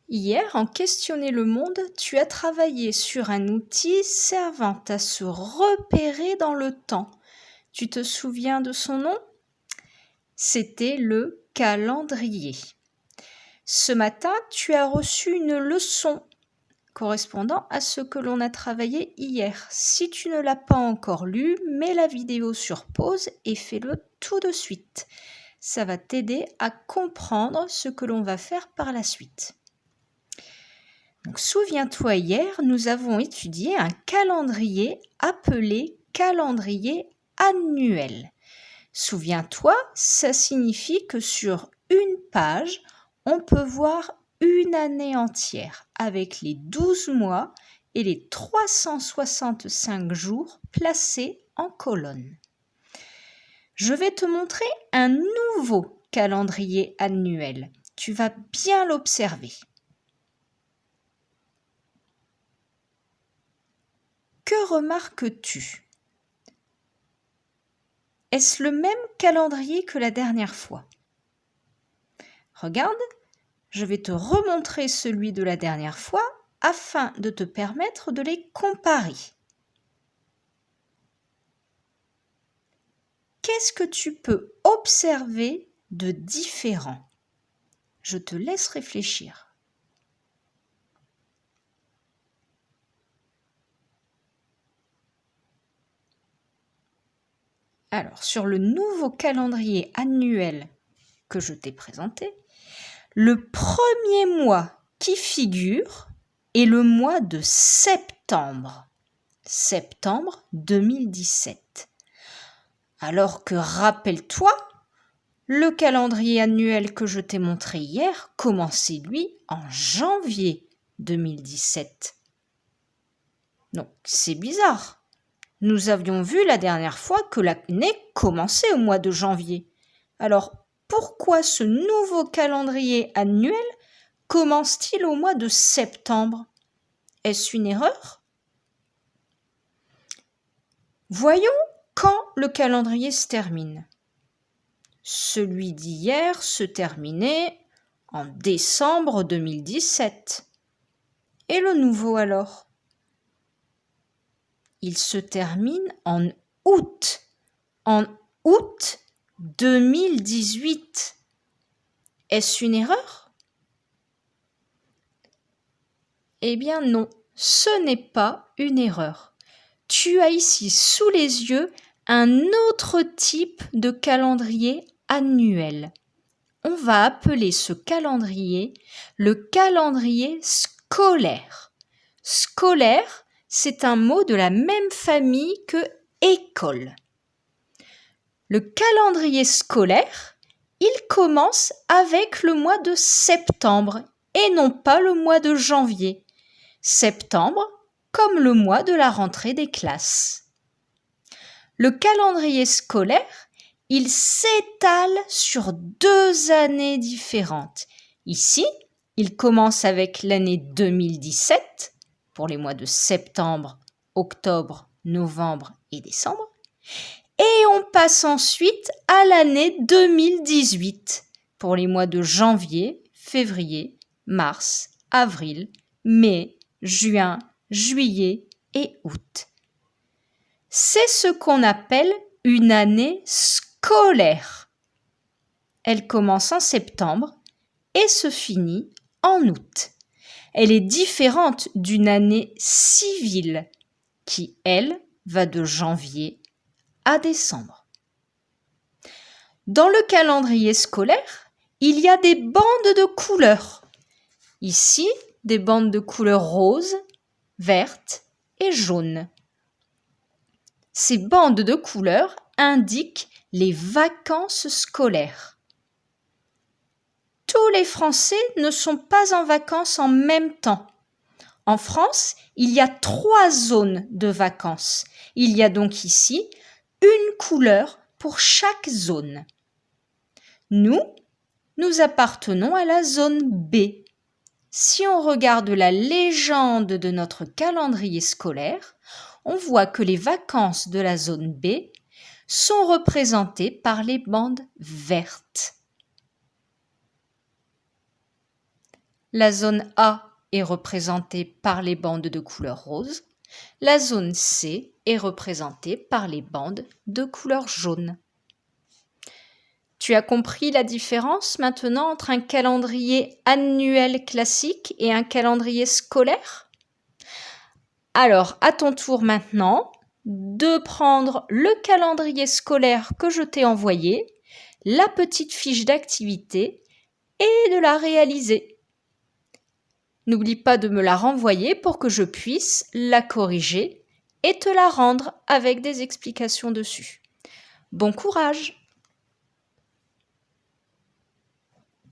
Hier, en Questionner le monde, tu as travaillé sur un outil servant à se repérer dans le temps. Tu te souviens de son nom? C'était le calendrier. Ce matin, tu as reçu une leçon correspondant à ce que l'on a travaillé hier. Si tu ne l'as pas encore lu, mets la vidéo sur pause et fais-le tout de suite. Ça va t'aider à comprendre ce que l'on va faire par la suite. Donc, souviens-toi, hier, nous avons étudié un calendrier appelé calendrier annuel. Souviens-toi, ça signifie que sur une page, on peut voir une année entière avec les 12 mois et les 365 jours placés en colonne. Je vais te montrer un nouveau calendrier annuel. Tu vas bien l'observer. Que remarques-tu? Est-ce le même calendrier que la dernière fois? Regarde, je vais te remontrer celui de la dernière fois afin de te permettre de les comparer. Qu'est-ce que tu peux observer de différent? Je te laisse réfléchir. Alors, sur le nouveau calendrier annuel que je t'ai présenté, le premier mois qui figure est le mois de septembre. Septembre 2017. Alors que, rappelle-toi, le calendrier annuel que je t'ai montré hier commençait, lui, en janvier 2017. Donc, c'est bizarre. Nous avions vu la dernière fois que l'année commençait au mois de janvier. Alors, pourquoi ce nouveau calendrier annuel commence-t-il au mois de septembre? Est-ce une erreur? Voyons quand le calendrier se termine. Celui d'hier se terminait en décembre 2017. Et le nouveau alors? Il se termine en août 2018. Est-ce une erreur? Eh bien non, ce n'est pas une erreur. Tu as ici sous les yeux un autre type de calendrier annuel. On va appeler ce calendrier le calendrier scolaire. Scolaire, c'est un mot de la même famille que école. Le calendrier scolaire, il commence avec le mois de septembre et non pas le mois de janvier. Septembre comme le mois de la rentrée des classes. Le calendrier scolaire, il s'étale sur 2 années différentes. Ici, il commence avec l'année 2017 pour les mois de septembre, octobre, novembre et décembre. Et on passe ensuite à l'année 2018 pour les mois de janvier, février, mars, avril, mai, juin, juillet et août. C'est ce qu'on appelle une année scolaire. Elle commence en septembre et se finit en août. Elle est différente d'une année civile qui, elle, va de janvier à décembre. Dans le calendrier scolaire, il y a des bandes de couleurs. Ici, des bandes de couleur rose, verte et jaune. Ces bandes de couleurs indiquent les vacances scolaires. Tous les Français ne sont pas en vacances en même temps. En France, il y a 3 zones de vacances. Il y a donc ici une couleur pour chaque zone. Nous appartenons à la zone B. Si on regarde la légende de notre calendrier scolaire, on voit que les vacances de la zone B sont représentées par les bandes vertes. La zone A est représentée par les bandes de couleur rose. La zone C est représentée par les bandes de couleur jaune. Tu as compris la différence maintenant entre un calendrier annuel classique et un calendrier scolaire? Alors, à ton tour maintenant de prendre le calendrier scolaire que je t'ai envoyé, la petite fiche d'activité et de la réaliser. N'oublie pas de me la renvoyer pour que je puisse la corriger et te la rendre avec des explications dessus. Bon courage!